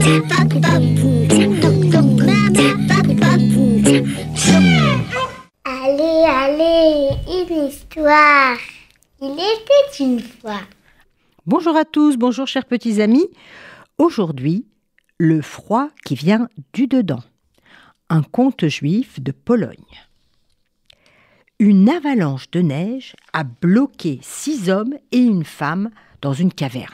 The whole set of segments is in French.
Allez, allez, une histoire. Il était une fois. Bonjour à tous, bonjour chers petits amis. Aujourd'hui, le froid qui vient du dedans. Un conte juif de Pologne. Une avalanche de neige a bloqué 6 hommes et une femme dans une caverne.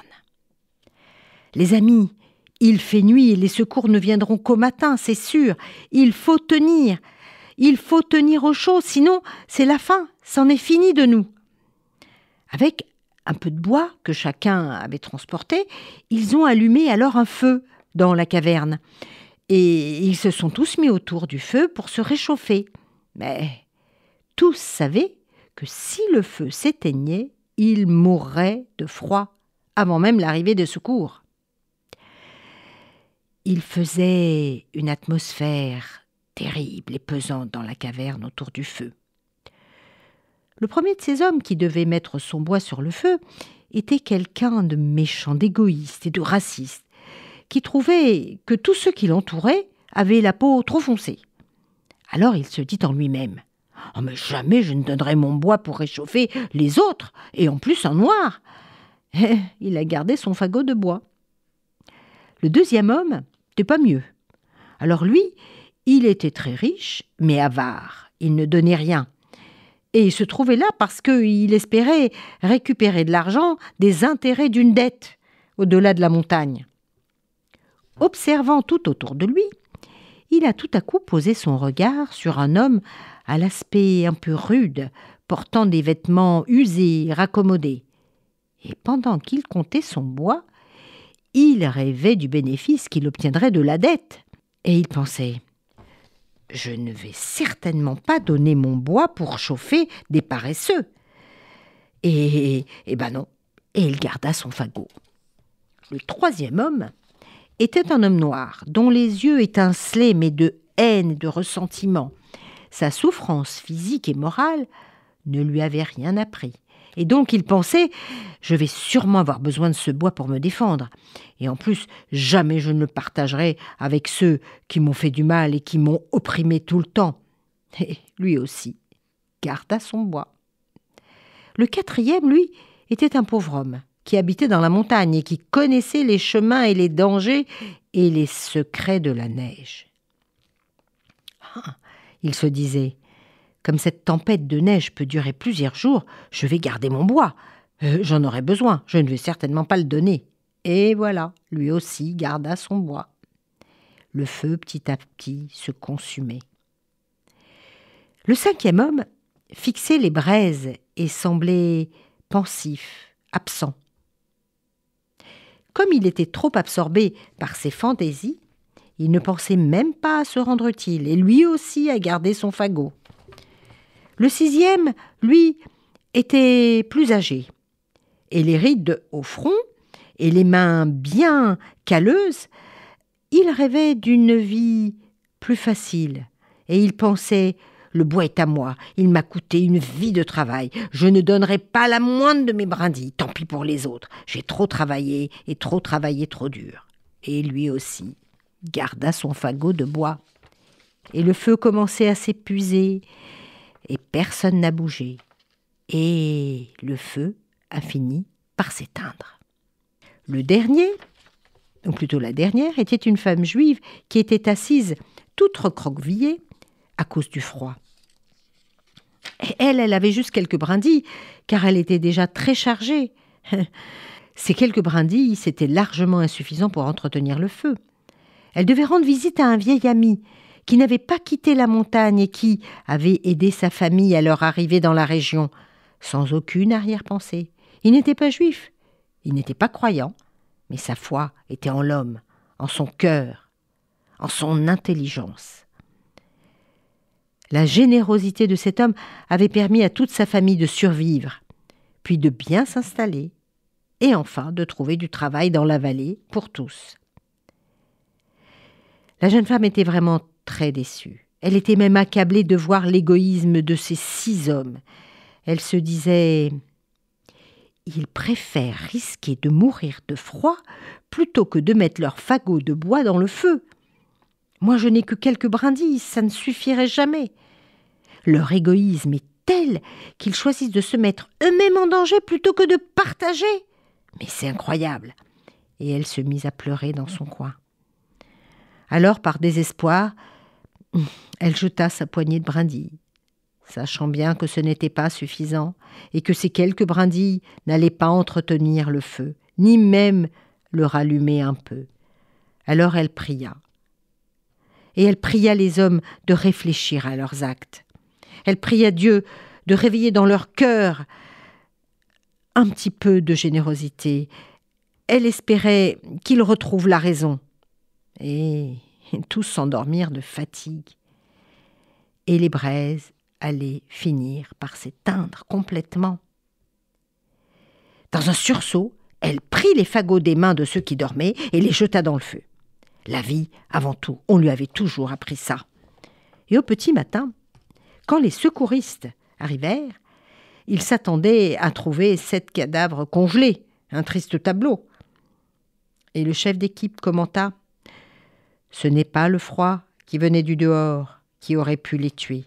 Les amis, il fait nuit et les secours ne viendront qu'au matin, c'est sûr. Il faut tenir au chaud, sinon c'est la fin, c'en est fini de nous. Avec un peu de bois que chacun avait transporté, ils ont allumé alors un feu dans la caverne. Et ils se sont tous mis autour du feu pour se réchauffer. Mais tous savaient que si le feu s'éteignait, ils mourraient de froid avant même l'arrivée des secours. Il faisait une atmosphère terrible et pesante dans la caverne autour du feu. Le premier de ces hommes qui devait mettre son bois sur le feu était quelqu'un de méchant, d'égoïste et de raciste, qui trouvait que tous ceux qui l'entouraient avaient la peau trop foncée. Alors il se dit en lui-même « Oh mais jamais je ne donnerai mon bois pour réchauffer les autres, et en plus en noir !» Il a gardé son fagot de bois. Le deuxième homme n'était pas mieux. Alors lui, il était très riche, mais avare. Il ne donnait rien. Et il se trouvait là parce qu'il espérait récupérer de l'argent des intérêts d'une dette au-delà de la montagne. Observant tout autour de lui, il a tout à coup posé son regard sur un homme à l'aspect un peu rude, portant des vêtements usés, raccommodés. Et pendant qu'il comptait son bois, il rêvait du bénéfice qu'il obtiendrait de la dette. Et il pensait « Je ne vais certainement pas donner mon bois pour chauffer des paresseux. » Et ben non, et il garda son fagot. Le troisième homme était un homme noir, dont les yeux étincelaient, mais de haine et de ressentiment. Sa souffrance physique et morale ne lui avait rien appris. Et donc il pensait « Je vais sûrement avoir besoin de ce bois pour me défendre. Et en plus, jamais je ne le partagerai avec ceux qui m'ont fait du mal et qui m'ont opprimé tout le temps. » Et lui aussi garda son bois. Le quatrième, lui, était un pauvre homme qui habitait dans la montagne et qui connaissait les chemins et les dangers et les secrets de la neige. Il se disait « Comme cette tempête de neige peut durer plusieurs jours, je vais garder mon bois. J'en aurai besoin, je ne vais certainement pas le donner. » Et voilà, lui aussi garda son bois. Le feu, petit à petit, se consumait. Le cinquième homme fixait les braises et semblait pensif, absent. Comme il était trop absorbé par ses fantaisies, il ne pensait même pas à se rendre utile, et lui aussi à garder son fagot. Le sixième, lui, était plus âgé, et les rides au front et les mains bien calleuses, il rêvait d'une vie plus facile, et il pensait « Le bois est à moi, il m'a coûté une vie de travail, je ne donnerai pas la moindre de mes brindilles, tant pis pour les autres, j'ai trop travaillé trop dur. » Et lui aussi garda son fagot de bois. Et le feu commençait à s'épuiser, et personne n'a bougé. Et le feu a fini par s'éteindre. Le dernier, ou plutôt la dernière, était une femme juive qui était assise toute recroquevillée à cause du froid. Et elle avait juste quelques brindilles, car elle était déjà très chargée. Ces quelques brindilles, c'était largement insuffisant pour entretenir le feu. Elle devait rendre visite à un vieil ami qui n'avait pas quitté la montagne et qui avait aidé sa famille à leur arrivée dans la région, sans aucune arrière-pensée. Il n'était pas juif, il n'était pas croyant, mais sa foi était en l'homme, en son cœur, en son intelligence. La générosité de cet homme avait permis à toute sa famille de survivre, puis de bien s'installer, et enfin de trouver du travail dans la vallée pour tous. La jeune femme était vraiment très déçue. Elle était même accablée de voir l'égoïsme de ces 6 hommes. Elle se disait ils préfèrent risquer de mourir de froid plutôt que de mettre leur fagot de bois dans le feu. Moi, je n'ai que quelques brindilles, ça ne suffirait jamais. Leur égoïsme est tel qu'ils choisissent de se mettre eux-mêmes en danger plutôt que de partager. Mais c'est incroyable. Et elle se mit à pleurer dans son coin. Alors, par désespoir, elle jeta sa poignée de brindilles, sachant bien que ce n'était pas suffisant et que ces quelques brindilles n'allaient pas entretenir le feu, ni même le rallumer un peu. Alors elle pria. Et elle pria les hommes de réfléchir à leurs actes. Elle pria Dieu de réveiller dans leur cœur un petit peu de générosité. Elle espérait qu'ils retrouvent la raison. Et tous s'endormirent de fatigue. Et les braises allaient finir par s'éteindre complètement. Dans un sursaut, elle prit les fagots des mains de ceux qui dormaient et les jeta dans le feu. La vie, avant tout, on lui avait toujours appris ça. Et au petit matin, quand les secouristes arrivèrent, ils s'attendaient à trouver 7 cadavres congelés, un triste tableau. Et le chef d'équipe commenta « Ce n'est pas le froid qui venait du dehors qui aurait pu les tuer.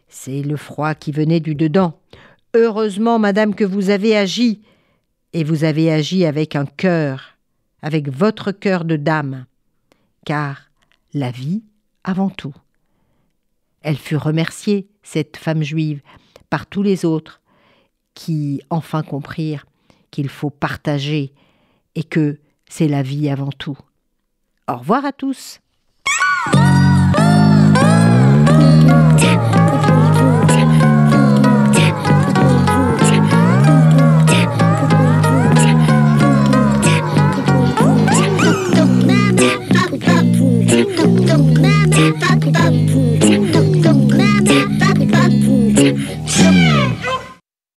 C'est le froid qui venait du dedans. Heureusement, madame, que vous avez agi. Et vous avez agi avec un cœur, avec votre cœur de dame. Car la vie avant tout. » Elle fut remerciée, cette femme juive, par tous les autres qui enfin comprirent qu'il faut partager et que c'est la vie avant tout. Au revoir à tous. Don't